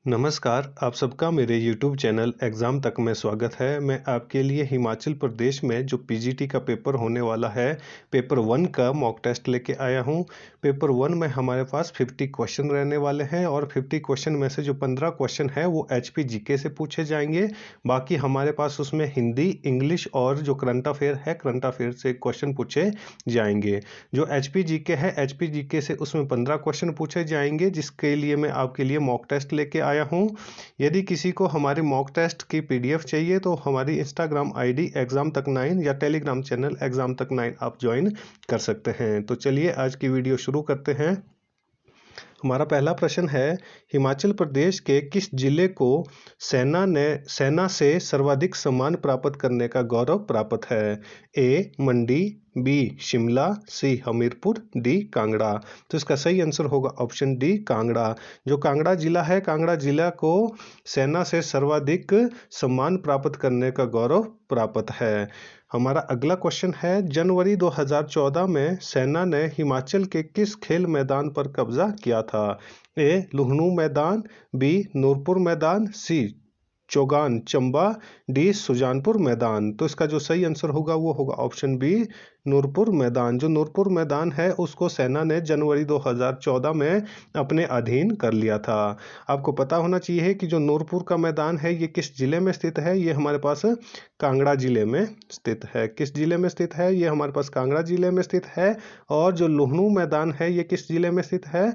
नमस्कार, आप सबका मेरे YouTube चैनल एग्ज़ाम तक में स्वागत है। मैं आपके लिए हिमाचल प्रदेश में जो पीजीटी का पेपर होने वाला है, पेपर 1 का मॉक टेस्ट लेके आया हूँ। पेपर 1 में हमारे पास 50 क्वेश्चन रहने वाले हैं और 50 क्वेश्चन में से जो 15 क्वेश्चन है वो एचपी जीके से पूछे जाएंगे। बाकी हमारे पास उसमें हिंदी, इंग्लिश और जो करंट अफेयर है, करंट अफेयर से क्वेश्चन पूछे जाएंगे। जो एचपी जीके है, एचपी जीके से उसमें 15 क्वेश्चन पूछे जाएंगे, जिसके लिए मैं आपके लिए मॉक टेस्ट लेके आया हूं। यदि किसी को हमारी मॉक टेस्ट की पीडीएफ चाहिए तो हमारी इंस्टाग्राम आईडी एग्जाम तक 9 या टेलीग्राम चैनल एग्जाम तक 9 आप ज्वाइन कर सकते हैं। तो चलिए आज की वीडियो शुरू करते हैं। हमारा पहला प्रश्न है, हिमाचल प्रदेश के किस जिले को सेना से सर्वाधिक सम्मान प्राप्त करने का गौरव प्राप्त है? ए मंडी, बी शिमला, सी हमीरपुर, डी कांगड़ा। तो इसका सही आंसर होगा ऑप्शन डी कांगड़ा। जो कांगड़ा जिला है, कांगड़ा जिला को सेना से सर्वाधिक सम्मान प्राप्त करने का गौरव प्राप्त है। हमारा अगला क्वेश्चन है, जनवरी 2014 में सेना ने हिमाचल के किस खेल मैदान पर कब्जा किया था? ए लुहणू मैदान, बी नूरपुर मैदान, सी चौगान चंबा, डी सुजानपुर मैदान। तो इसका जो सही आंसर होगा वो होगा ऑप्शन बी नूरपुर मैदान। जो नूरपुर मैदान है उसको सेना ने जनवरी 2014 में अपने अधीन कर लिया था। आपको पता होना चाहिए कि जो नूरपुर का मैदान है ये किस जिले में स्थित है? ये हमारे पास कांगड़ा जिले में स्थित है। किस जिले में स्थित है? ये हमारे पास कांगड़ा जिले में स्थित है। और जो लुहणू मैदान है ये किस जिले में स्थित है?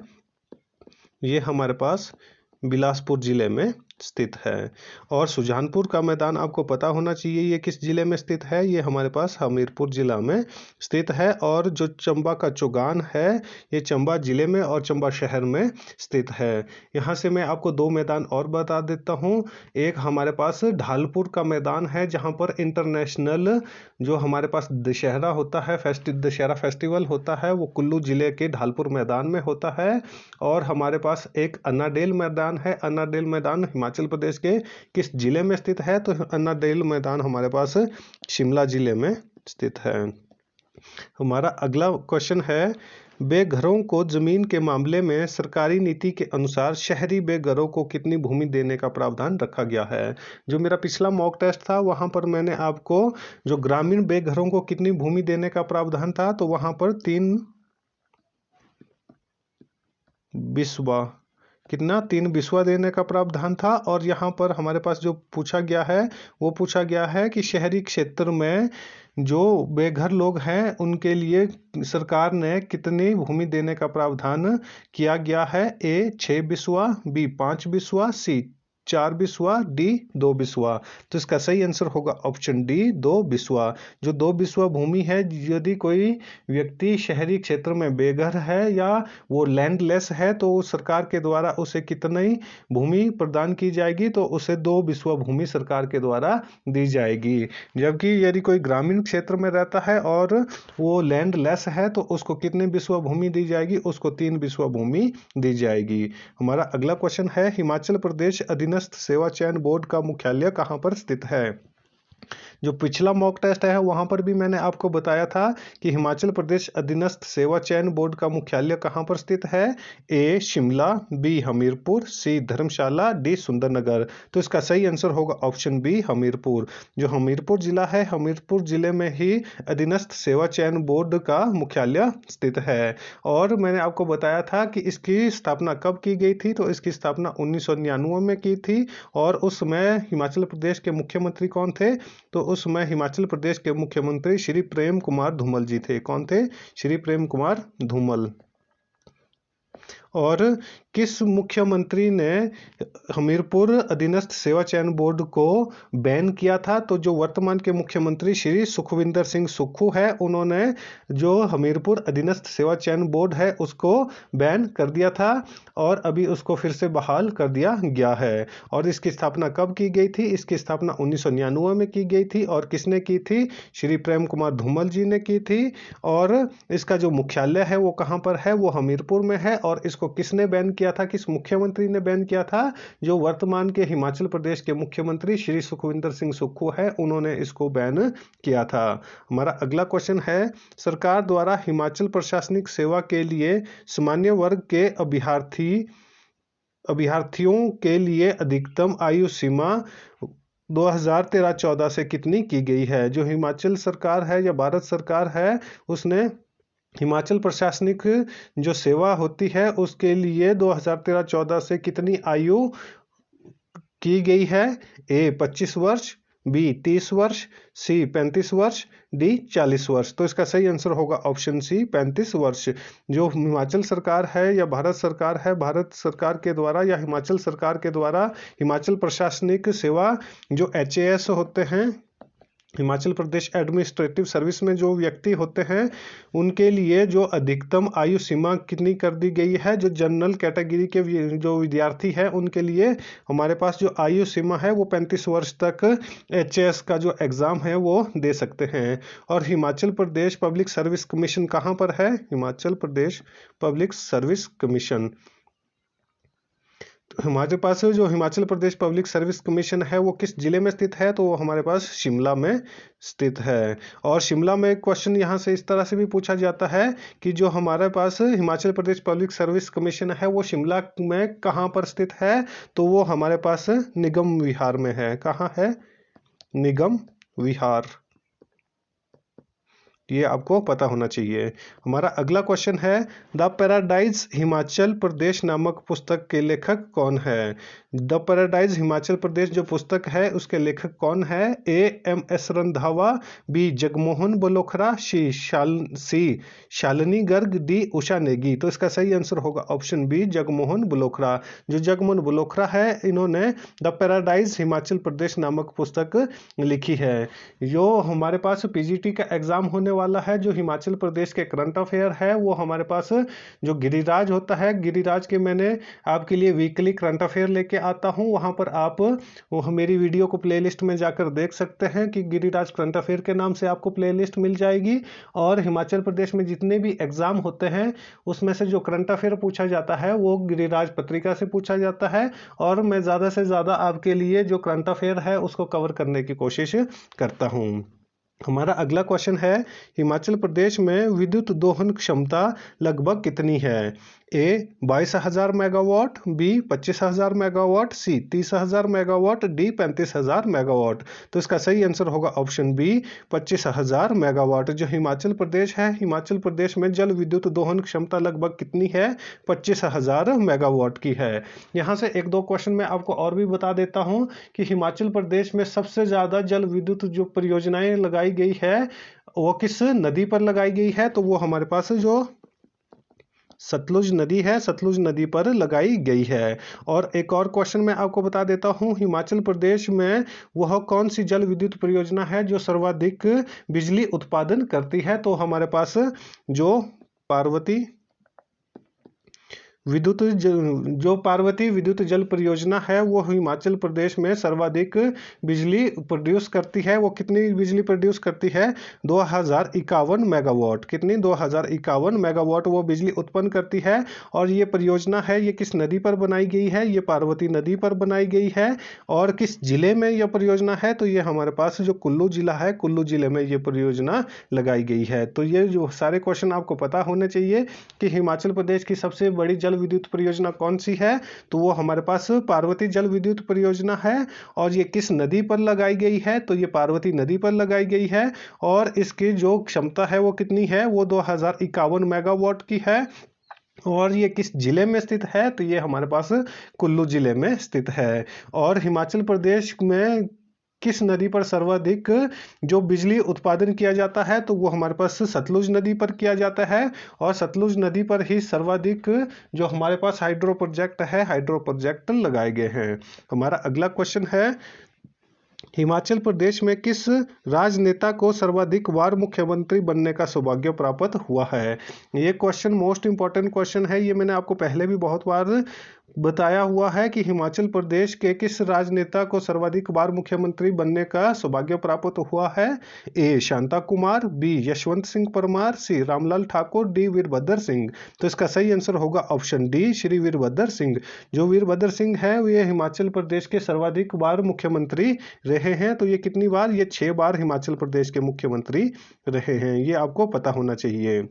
ये हमारे पास बिलासपुर जिले में स्थित है। और सुजानपुर का मैदान आपको पता होना चाहिए ये किस जिले में स्थित है? ये हमारे पास हमीरपुर जिला में स्थित है। और जो चंबा का चौगान है ये चंबा जिले में और चंबा शहर में स्थित है। यहाँ से मैं आपको दो मैदान और बता देता हूँ। एक हमारे पास ढालपुर का मैदान है जहाँ पर इंटरनेशनल जो हमारे पास दशहरा होता है, दशहरा फेस्टिवल होता है, वो कुल्लू जिले के ढालपुर मैदान में होता है। और हमारे पास एक अन्नाडेल मैदान है। अन्नाडेल मैदान हिमाचल प्रदेश के किस जिले में स्थित है? तो अन्नाडेल मैदान हमारे पास शिमला जिले में स्थित है। हमारा अगला क्वेश्चन है, बेघरों को जमीन के मामले में सरकारी नीति के अनुसार शहरी बेघरों को कितनी भूमि देने का प्रावधान रखा गया है? जो मेरा पिछला मॉक टेस्ट था वहां पर मैंने आपको जो ग्रामीण बेघरों को कितनी भूमि देने का प्रावधान था, तो वहां पर 3 बिस्वा कितना 3 बिस्वा देने का प्रावधान था। और यहाँ पर हमारे पास जो पूछा गया है वो पूछा गया है कि शहरी क्षेत्र में जो बेघर लोग हैं उनके लिए सरकार ने कितनी भूमि देने का प्रावधान किया गया है? ए 6 बिस्वा, बी 5 बिस्वा, सी 4 बिस्वा, डी 2 बिस्वा। तो इसका सही आंसर होगा ऑप्शन डी 2 बिस्वा। जो 2 बिस्वा भूमि है, यदि कोई व्यक्ति शहरी क्षेत्र में बेघर है या वो लैंडलेस है तो सरकार के द्वारा उसे कितनी भूमि प्रदान की जाएगी? तो उसे 2 बिस्वा भूमि सरकार के द्वारा दी जाएगी। जबकि यदि कोई ग्रामीण क्षेत्र में रहता है और वो लैंडलेस है तो उसको कितनी बिस्वा भूमि दी जाएगी? उसको 3 बिस्वा भूमि दी जाएगी। हमारा अगला क्वेश्चन है, हिमाचल प्रदेश अधीनस्थ सेवा चयन बोर्ड का मुख्यालय कहां पर स्थित है? जो पिछला मॉक टेस्ट है वहां पर भी मैंने आपको बताया था कि हिमाचल प्रदेश अधीनस्थ सेवा चयन बोर्ड का मुख्यालय कहां पर स्थित है? ए शिमला, बी हमीरपुर, सी धर्मशाला, डी सुंदरनगर। तो इसका सही आंसर होगा ऑप्शन बी हमीरपुर। जो हमीरपुर जिला है, हमीरपुर जिले में ही अधीनस्थ सेवा चयन बोर्ड का मुख्यालय स्थित है। और मैंने आपको बताया था कि इसकी स्थापना कब की गई थी? तो इसकी स्थापना 1999 में की थी। और उस समय हिमाचल प्रदेश के मुख्यमंत्री कौन थे? तो उस समय हिमाचल प्रदेश के मुख्यमंत्री श्री प्रेम कुमार धूमल जी थे। कौन थे? श्री प्रेम कुमार धूमल। और किस मुख्यमंत्री ने हमीरपुर अधीनस्थ सेवा चयन बोर्ड को बैन किया था? तो जो वर्तमान के मुख्यमंत्री श्री सुखविंदर सिंह सुक्खू है, उन्होंने जो हमीरपुर अधीनस्थ सेवा चयन बोर्ड है उसको बैन कर दिया था और अभी उसको फिर से बहाल कर दिया गया है। और इसकी स्थापना कब की गई थी? इसकी स्थापना 1999 में की गई थी। और किसने की थी? श्री प्रेम कुमार धूमल जी ने की थी। और इसका जो मुख्यालय है वो कहाँ पर है? वो हमीरपुर में है। और इसको किसने बैन किया था? किस मुख्यमंत्री ने बैन किया था? जो वर्तमान के हिमाचल प्रदेश के मुख्यमंत्री श्री सुखविंदर सिंह सुक्खू है, उन्होंने इसको बैन किया था। हमारा अगला क्वेश्चन है, सरकार द्वारा हिमाचल प्रशासनिक सेवा के लिए सामान्य वर्ग के अभ्यर्थी अभ्यर्थियों के लिए अधिकतम आयु सीमा 2013-14 से कितनी की गई है? जो हिमाचल सरकार है या भारत सरकार है, उसने हिमाचल प्रशासनिक जो सेवा होती है उसके लिए 2013-14 से कितनी आयु की गई है? ए 25 वर्ष, बी 30 वर्ष, सी 35 वर्ष, डी 40 वर्ष। तो इसका सही आंसर होगा ऑप्शन सी 35 वर्ष। जो हिमाचल सरकार है या भारत सरकार है, भारत सरकार के द्वारा या हिमाचल सरकार के द्वारा हिमाचल प्रशासनिक सेवा जो HAS होते हैं, हिमाचल प्रदेश एडमिनिस्ट्रेटिव सर्विस में जो व्यक्ति होते हैं, उनके लिए जो अधिकतम आयु सीमा कितनी कर दी गई है? जो जनरल कैटेगरी के जो विद्यार्थी है उनके लिए हमारे पास जो आयु सीमा है वो 35 वर्ष तक HAS का जो एग्ज़ाम है वो दे सकते हैं। और Himachal Pradesh public service commission कहाँ पर है? Himachal Pradesh public service commission, हमारे पास जो Himachal Pradesh public service commission है वो किस जिले में स्थित है? तो वो हमारे पास शिमला में स्थित है। और शिमला में एक क्वेश्चन यहाँ से इस तरह से भी पूछा जाता है कि जो हमारे पास Himachal Pradesh public service commission है वो शिमला में कहाँ पर स्थित है? तो वो हमारे पास निगम विहार में है। कहाँ है? निगम विहार। ये आपको पता होना चाहिए। हमारा अगला क्वेश्चन है, द पैराडाइज हिमाचल प्रदेश नामक पुस्तक के लेखक कौन है? द पैराडाइज हिमाचल प्रदेश जो पुस्तक है उसके लेखक कौन है? ए MS रंधावा, बी जगमोहन बलोखरा, सी शालिनी गर्ग, डी उषा नेगी। तो इसका सही आंसर होगा ऑप्शन बी जगमोहन बलोखरा। जो जगमोहन बलोखरा है इन्होंने द पैराडाइज हिमाचल प्रदेश नामक पुस्तक लिखी है। जो हमारे पास PGT का एग्जाम होने वाला है, जो हिमाचल प्रदेश के करंट अफेयर है, वो हमारे पास जो गिरिराज होता है, गिरिराज के मैंने आपके लिए वीकली करंट अफेयर लेके आता हूँ। वहाँ पर आप मेरी वीडियो को प्लेलिस्ट में जाकर देख सकते हैं कि गिरिराज करंट अफेयर के नाम से आपको प्लेलिस्ट मिल जाएगी। और हिमाचल प्रदेश में जितने भी एग्जाम होते हैं उसमें से जो करंट अफेयर पूछा जाता है वो गिरिराज पत्रिका से पूछा जाता है। और मैं ज़्यादा से ज़्यादा आपके लिए जो करंट अफेयर है उसको कवर करने की कोशिश करता हूँ। हमारा अगला क्वेश्चन है, हिमाचल प्रदेश में विद्युत दोहन क्षमता लगभग कितनी है? ए 22,000 मेगावाट, बी 25,000 मेगावाट, सी 30,000 मेगावाट, डी 35,000 मेगावाट। तो इसका सही आंसर होगा ऑप्शन बी 25,000 मेगावाट। जो हिमाचल प्रदेश है, हिमाचल प्रदेश में जल विद्युत दोहन क्षमता लगभग कितनी है? 25,000 मेगावाट की है। यहाँ से एक दो क्वेश्चन मैं आपको और भी बता देता हूँ कि हिमाचल प्रदेश में सबसे ज़्यादा जल विद्युत जो परियोजनाएं लगाई गई है वो किस नदी पर लगाई गई है? तो वो हमारे पास जो सतलुज नदी है, सतलुज नदी पर लगाई गई है। और एक और क्वेश्चन मैं आपको बता देता हूँ, हिमाचल प्रदेश में वह कौन सी जल विद्युत परियोजना है जो सर्वाधिक बिजली उत्पादन करती है? तो हमारे पास जो पार्वती विद्युत जल परियोजना है वो हिमाचल प्रदेश में सर्वाधिक बिजली प्रोड्यूस करती है। वो कितनी बिजली प्रोड्यूस करती है? 2051 मेगावाट। कितनी? 2051 मेगावाट वो बिजली उत्पन्न करती है। और ये परियोजना है ये किस नदी पर बनाई गई है? ये पार्वती नदी पर बनाई गई है। और किस जिले में यह परियोजना है? तो ये हमारे पास जो कुल्लू जिला है, कुल्लू जिले में ये परियोजना लगाई गई है। तो ये जो सारे क्वेश्चन आपको पता होने चाहिए कि हिमाचल प्रदेश की सबसे बड़ी जल विद्युत परियोजना कौन सी है? तो वो हमारे पास पार्वती जल विद्युत परियोजना है। और ये किस नदी पर लगाई गई है? तो ये पार्वती नदी पर लगाई गई है। और इसकी जो क्षमता है वो कितनी है? वो 2051 मेगावाट की है। और ये किस जिले में स्थित है? तो ये हमारे पास कुल्लू जिले में स्थित है। और हिमाचल प्रदेश में किस नदी पर सर्वाधिक जो बिजली उत्पादन किया जाता है? तो वो हमारे पास सतलुज नदी पर किया जाता है। और सतलुज नदी पर ही सर्वाधिक जो हमारे पास हाइड्रो प्रोजेक्ट है, हाइड्रो प्रोजेक्ट लगाए गए हैं। हमारा अगला क्वेश्चन है, हिमाचल प्रदेश में किस राजनेता को सर्वाधिक बार मुख्यमंत्री बनने का सौभाग्य प्राप्त हुआ है? ये क्वेश्चन मोस्ट इंपॉर्टेंट क्वेश्चन है। ये मैंने आपको पहले भी बहुत बार बताया हुआ है कि हिमाचल प्रदेश के किस राजनेता को सर्वाधिक बार मुख्यमंत्री बनने का सौभाग्य प्राप्त हुआ है? ए शांता कुमार, बी यशवंत सिंह परमार, सी रामलाल ठाकुर, डी वीरभद्र सिंह। तो इसका सही आंसर होगा ऑप्शन डी श्री वीरभद्र सिंह। जो वीरभद्र सिंह है ये हिमाचल प्रदेश के सर्वाधिक बार मुख्यमंत्री रहे हैं। तो ये कितनी बार? ये 6 बार हिमाचल प्रदेश के मुख्यमंत्री रहे हैं। ये आपको पता होना चाहिए।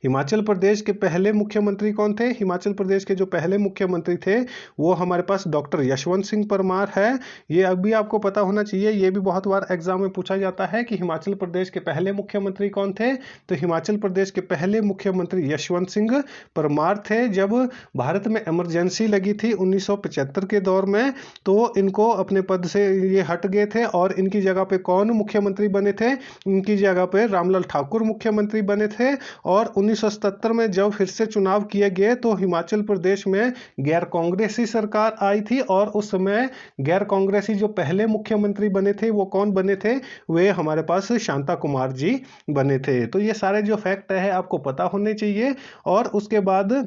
हिमाचल प्रदेश के पहले मुख्यमंत्री कौन थे? हिमाचल प्रदेश के जो पहले मुख्यमंत्री थे वो हमारे पास डॉक्टर यशवंत सिंह परमार है। ये अभी आपको पता होना चाहिए, ये भी बहुत बार एग्जाम में पूछा जाता है कि हिमाचल प्रदेश के पहले मुख्यमंत्री कौन थे। तो हिमाचल प्रदेश के पहले मुख्यमंत्री यशवंत सिंह परमार थे। जब भारत में इमरजेंसी लगी थी 1975 के दौर में, तो इनको अपने पद से ये हट गए थे और इनकी जगह पे कौन मुख्यमंत्री बने थे? इनकी जगह पे रामलाल ठाकुर मुख्यमंत्री बने थे। और 1977 में जब फिर से चुनाव किए गए तो हिमाचल प्रदेश में गैर कांग्रेसी सरकार आई थी और उस समय गैर कांग्रेसी जो पहले मुख्यमंत्री बने थे वो कौन बने थे? वे हमारे पास शांता कुमार जी बने थे। तो ये सारे जो फैक्ट है आपको पता होने चाहिए। और उसके बाद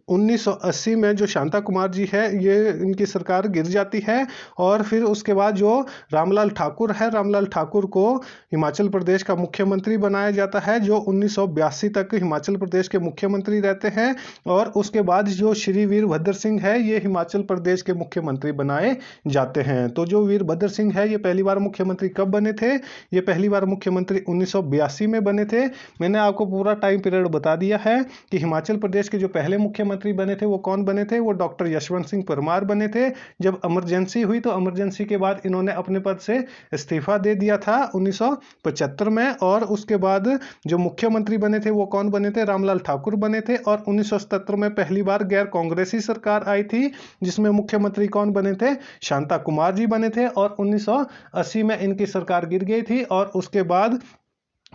1980 में जो शांता कुमार जी है ये इनकी सरकार गिर जाती है। और फिर उसके बाद जो रामलाल ठाकुर है, रामलाल ठाकुर को हिमाचल प्रदेश का मुख्यमंत्री बनाया जाता है, जो 1982 तक हिमाचल प्रदेश के मुख्यमंत्री रहते हैं। और उसके बाद जो श्री वीरभद्र सिंह है ये हिमाचल प्रदेश के मुख्यमंत्री बनाए जाते हैं। तो जो वीरभद्र सिंह है ये पहली बार मुख्यमंत्री कब बने थे? ये पहली बार मुख्यमंत्री 1982 में बने थे। मैंने आपको पूरा टाइम पीरियड बता दिया है कि हिमाचल प्रदेश के जो पहले मुख्यमंत्री बने थे वो कौन बने थे? वो डॉक्टर यशवंत सिंह परमार बने थे। जब इमरजेंसी हुई तो इमरजेंसी के बाद इन्होंने अपने पद से इस्तीफा दे दिया था 1975 में। और उसके बाद जो मुख्यमंत्री बने थे वो कौन बने थे? रामलाल ठाकुर बने थे। और 1977 में पहली बार गैर कांग्रेसी सरकार आई थी जिसमें मुख्यमंत्री कौन बने थे? शांता कुमार जी बने थे। और 1980 में इनकी सरकार गिर गई थी और उसके बाद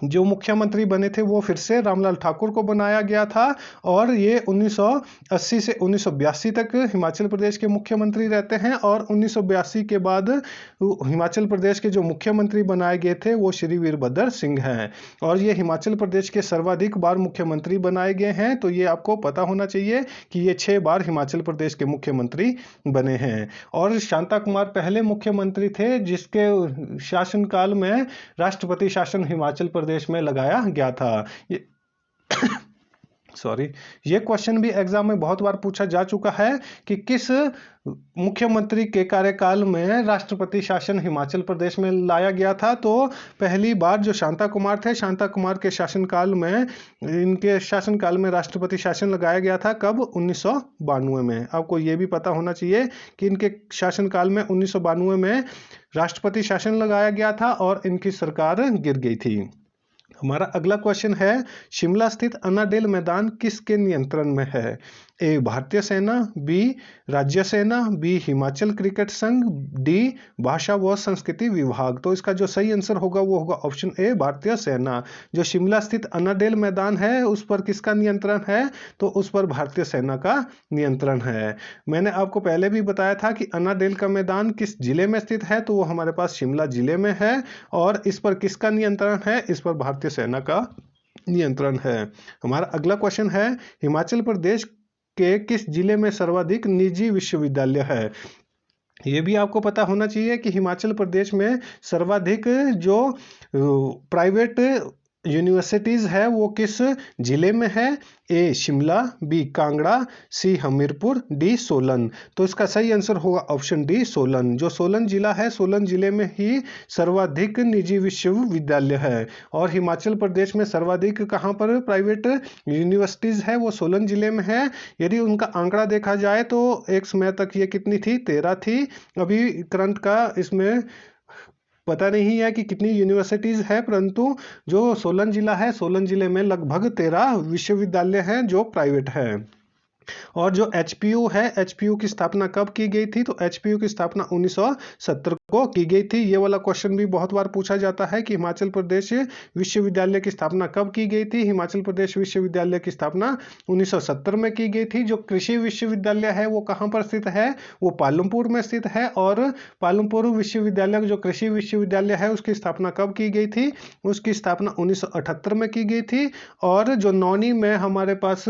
जो मुख्यमंत्री बने थे वो फिर से रामलाल ठाकुर को बनाया गया था। और ये 1980 से 1982 तक हिमाचल प्रदेश के मुख्यमंत्री रहते हैं। और 1982 के बाद हिमाचल प्रदेश के जो मुख्यमंत्री बनाए गए थे वो श्री वीरभद्र सिंह हैं। और ये हिमाचल प्रदेश के सर्वाधिक बार मुख्यमंत्री बनाए गए हैं। तो ये आपको पता होना चाहिए कि ये 6 बार हिमाचल प्रदेश के मुख्यमंत्री बने हैं। और शांता कुमार पहले मुख्यमंत्री थे जिसके शासनकाल में राष्ट्रपति शासन हिमाचल प्रदेश में लगाया गया था। ये सॉरी, ये क्वेश्चन भी एग्जाम में बहुत बार पूछा जा चुका है कि किस मुख्यमंत्री के कार्यकाल में राष्ट्रपति शासन हिमाचल प्रदेश में लाया गया था। तो पहली बार जो शांता कुमार थे, शांता कुमार के शासनकाल में, इनके शासनकाल में राष्ट्रपति शासन लगाया गया था। कब? 1992 में। आपको ये भी पता होना चाहिए कि इनके शासनकाल में 1992 में राष्ट्रपति शासन लगाया गया था और इनकी सरकार गिर गई थी। हमारा अगला क्वेश्चन है, शिमला स्थित अन्नाडेल मैदान किसके नियंत्रण में है? ए भारतीय सेना, बी राज्य सेना, बी हिमाचल क्रिकेट संघ, डी भाषा व संस्कृति विभाग। तो इसका जो सही आंसर होगा वो होगा ऑप्शन ए भारतीय सेना। जो शिमला स्थित अन्नाडेल मैदान है उस पर किसका नियंत्रण है? तो उस पर भारतीय सेना का नियंत्रण है। मैंने आपको पहले भी बताया था कि अन्नाडेल का मैदान किस जिले में स्थित है, तो वो हमारे पास शिमला जिले में है। और इस पर किसका नियंत्रण है? इस पर भारतीय सेना का नियंत्रण है। हमारा अगला क्वेश्चन है, हिमाचल प्रदेश के किस जिले में सर्वाधिक निजी विश्वविद्यालय है? ये भी आपको पता होना चाहिए कि हिमाचल प्रदेश में सर्वाधिक जो प्राइवेट यूनिवर्सिटीज़ है वो किस जिले में है? ए शिमला, बी कांगड़ा, सी हमीरपुर, डी सोलन। तो इसका सही आंसर होगा ऑप्शन डी सोलन। जो सोलन जिला है, सोलन जिले में ही सर्वाधिक निजी विश्वविद्यालय है। और हिमाचल प्रदेश में सर्वाधिक कहाँ पर प्राइवेट यूनिवर्सिटीज़ है? वो सोलन जिले में है। यदि उनका आंकड़ा देखा जाए तो एक समय तक ये कितनी थी? 13 थी। अभी करंट का इसमें पता नहीं है कि कितनी यूनिवर्सिटीज़ है, परंतु जो सोलन जिला है, सोलन जिले में लगभग 13 विश्वविद्यालय हैं जो प्राइवेट है। और जो एचपीयू है, एचपीयू की स्थापना कब की गई थी? तो एचपीयू की स्थापना 1970 को की गई थी। ये वाला क्वेश्चन भी बहुत बार पूछा जाता है कि हिमाचल प्रदेश विश्वविद्यालय की स्थापना कब की गई थी? हिमाचल प्रदेश विश्वविद्यालय की स्थापना 1970 में की गई थी। जो कृषि विश्वविद्यालय है वो कहाँ पर स्थित है? वो पालमपुर में स्थित है। और पालमपुर विश्वविद्यालय जो कृषि विश्वविद्यालय है उसकी स्थापना कब की गई थी? उसकी स्थापना 1978 में की गई थी। और जो नौनी में हमारे पास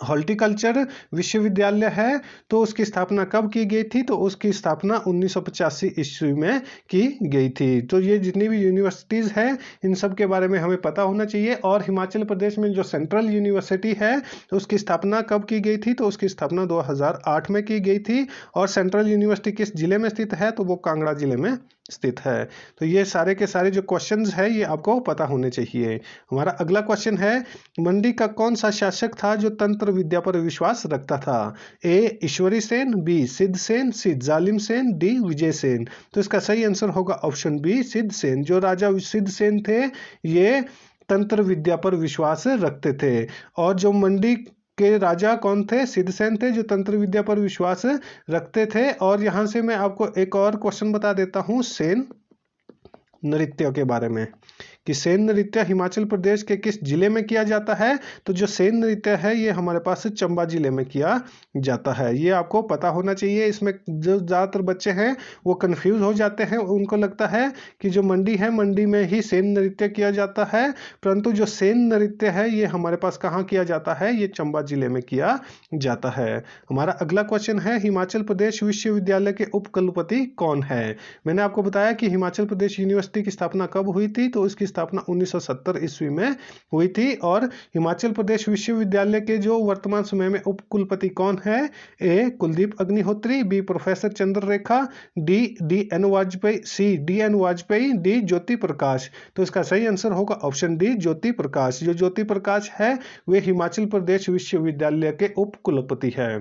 हॉर्टिकल्चर विश्वविद्यालय है तो उसकी स्थापना कब की गई थी? तो उसकी स्थापना 1985 ईस्वी में की गई थी। तो ये जितनी भी यूनिवर्सिटीज़ हैं इन सब के बारे में हमें पता होना चाहिए। और हिमाचल प्रदेश में जो सेंट्रल यूनिवर्सिटी है तो उसकी स्थापना कब की गई थी? तो उसकी स्थापना 2008 में की गई थी। और सेंट्रल यूनिवर्सिटी किस जिले में स्थित है? तो वो कांगड़ा जिले में स्थित है। तो ये सारे के सारे जो क्वेश्चंस है ये आपको पता होने चाहिए। हमारा अगला क्वेश्चन है, मंडी का कौन सा शासक था जो तंत्र विद्या पर विश्वास रखता था? ए ईश्वरी सेन, बी सिद्ध सेन, सी जालिम सेन, डी विजय सेन। तो इसका सही आंसर होगा ऑप्शन बी सिद्ध सेन। जो राजा सिद्ध सेन थे ये तंत्र विद्या पर विश्वास रखते थे। और जो मंडी के राजा कौन थे? सिद्धसेन थे, जो तंत्र विद्या पर विश्वास रखते थे। और यहां से मैं आपको एक और क्वेश्चन बता देता हूं सेन नृत्य के बारे में, कि सेन नृत्य हिमाचल प्रदेश के किस जिले में किया जाता है? तो जो सेन नृत्य है ये हमारे पास चंबा जिले में किया जाता है। ये आपको पता होना चाहिए। इसमें जो ज़्यादातर बच्चे हैं वो कंफ्यूज हो जाते हैं, उनको लगता है कि जो मंडी है मंडी में ही सेन नृत्य किया जाता है, परंतु जो सेन नृत्य है ये हमारे पास कहाँ किया जाता है? ये चंबा जिले में किया जाता है। हमारा अगला क्वेश्चन है, हिमाचल प्रदेश विश्वविद्यालय के उपकुलपति कौन है? मैंने आपको बताया कि हिमाचल प्रदेश यूनिवर्सिटी की स्थापना कब हुई थी? तो इसकी स्थापना 1970 ईस्वी में हुई थी। और हिमाचल प्रदेश विश्वविद्यालय के जो वर्तमान समय में उपकुलपति कौन है? A Kuldeep Agnihotri, B professor Chandrarekha, D N Vajpayee, C D N Vajpayee, D Jyoti Prakash. तो इसका सही आंसर होगा ऑप्शन डी ज्योति प्रकाश। जो ज्योति प्रकाश है वे हिमाचल प्रदेश विश्वविद्यालय के उपकुलपति है।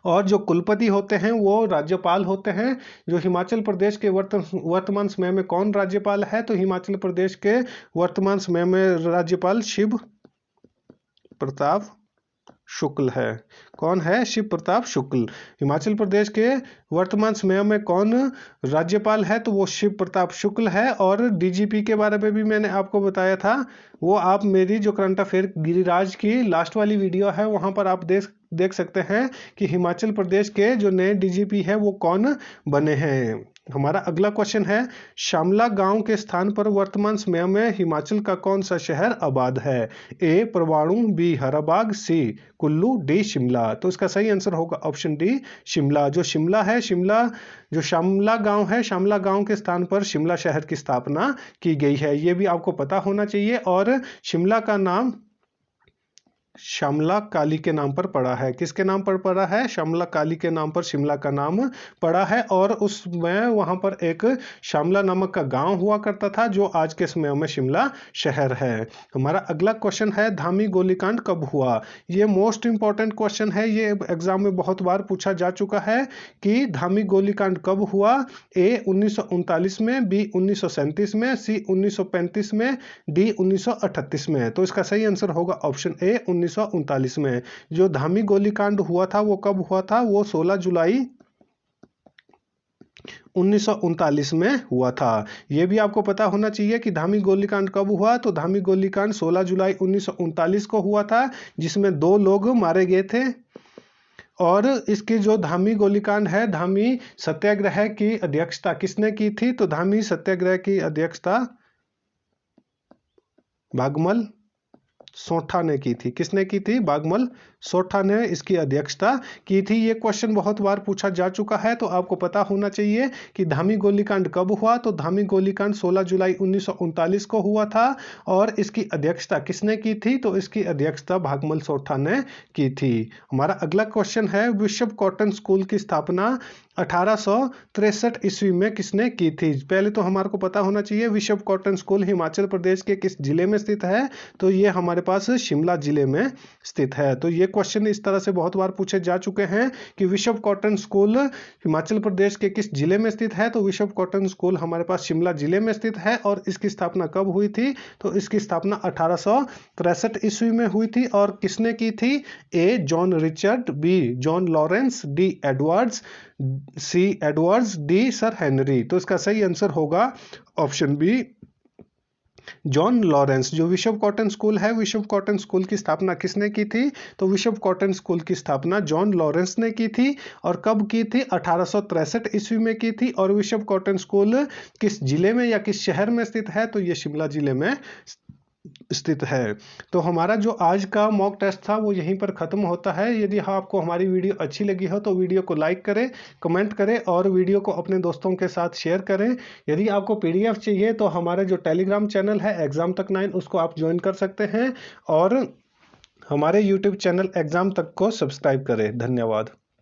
और जो कुलपति होते हैं वो राज्यपाल होते हैं। जो हिमाचल प्रदेश के वर्तमान समय में कौन राज्यपाल है? तो हिमाचल प्रदेश के वर्तमान समय में राज्यपाल शिव प्रताप शुक्ल है। कौन है? शिव प्रताप शुक्ल। हिमाचल प्रदेश के वर्तमान समय में कौन राज्यपाल है? तो वो शिव प्रताप शुक्ल है। और डीजीपी के बारे में भी मैंने आपको बताया था, वो आप मेरी जो करंट अफेयर गिरिराज की लास्ट वाली वीडियो है वहां पर आप देख सकते हैं कि हिमाचल प्रदेश के जो नए डीजीपी है वो कौन बने हैं। हमारा अगला क्वेश्चन है, शामला गांव के स्थान पर वर्तमान समय में हिमाचल का कौन सा शहर आबाद है? ए परवाणु, बी हराबाग, सी कुल्लू, डी शिमला। तो इसका सही आंसर होगा ऑप्शन डी शिमला। जो शिमला है, शिमला जो शामला गांव है, शामला गांव के स्थान पर शिमला शहर की स्थापना की गई है। ये भी आपको पता होना चाहिए। और शिमला का नाम श्यामला काली के नाम पर पड़ा है। किसके नाम पर पड़ा है? श्यामला काली के नाम पर शिमला का नाम पड़ा है। और उसमें वहां पर एक श्यामला नामक का गांव हुआ करता था जो आज के समय में शिमला शहर है। हमारा अगला क्वेश्चन है, धामी गोलीकांड कब हुआ? ये मोस्ट इंपॉर्टेंट क्वेश्चन है। ये एग्जाम में बहुत बार पूछा जा चुका है कि धामी गोलीकांड कब हुआ? ए 1939 में, बी 1937 में, सी 1935 में, डी 1938 में। तो इसका सही आंसर होगा ऑप्शन ए 1939 में। जो धामी गोलीकांड हुआ था वो कब हुआ था? वो 16 जुलाई 1939 में हुआ था। यह भी आपको पता होना चाहिए कि धामी गोलीकांड कब हुआ। तो धामी गोलीकांड 16 जुलाई 1939 को हुआ था, जिसमें 2 लोग मारे गए थे। और इसकी जो धामी गोलीकांड है, धामी सत्याग्रह की अध्यक्षता किसने की थी? तो धामी सत्याग्रह की अध्यक्षता भागमल सोठा ने की थी। किसने की थी? भागमल सोठा ने इसकी अध्यक्षता की थी। ये क्वेश्चन बहुत बार पूछा जा चुका है, तो आपको पता होना चाहिए कि धामी गोलीकांड कब हुआ। तो धामी गोलीकांड 16 जुलाई 1939 को हुआ था। और इसकी अध्यक्षता किसने की थी? तो इसकी अध्यक्षता भागमल सोठा ने की थी। हमारा अगला क्वेश्चन है, विश्व कॉटन स्कूल की स्थापना 1863 ईस्वी में किसने की थी? पहले तो हमारे को पता होना चाहिए विश्व कॉटन स्कूल हिमाचल प्रदेश के किस जिले में स्थित है? तो ये हमारे पास शिमला जिले में स्थित है। तो ये क्वेश्चन इस तरह से बहुत बार पूछे जा चुके हैं कि विश्व कॉटन स्कूल हिमाचल प्रदेश के किस जिले में स्थित है? तो विश्व कॉटन स्कूल हमारे पास शिमला जिले में स्थित है। और इसकी स्थापना कब हुई थी? तो इसकी स्थापना 1863 ईस्वी में हुई थी। और किसने की थी? A John Richard, B John Lawrence, D Edwards, C Edwards, D sir Henry. तो इसका सही आंसर होगा ऑप्शन बी जॉन लॉरेंस। जो विश्व कॉटन स्कूल है, विश्व कॉटन स्कूल की स्थापना किसने की थी? तो विश्व कॉटन स्कूल की स्थापना जॉन लॉरेंस ने की थी। और कब की थी? 1863 ईस्वी में की थी। और विश्व कॉटन स्कूल किस जिले में या किस शहर में स्थित है? तो ये शिमला जिले में स्थित है। तो हमारा जो आज का मॉक टेस्ट था वो यहीं पर खत्म होता है। यदि आपको हमारी वीडियो अच्छी लगी हो तो वीडियो को लाइक करें, कमेंट करें और वीडियो को अपने दोस्तों के साथ शेयर करें। यदि आपको पीडीएफ चाहिए तो हमारे जो टेलीग्राम चैनल है एग्जाम तक 9 उसको आप ज्वाइन कर सकते हैं। और हमारे यूट्यूब चैनल एग्जाम तक को सब्सक्राइब करें। धन्यवाद।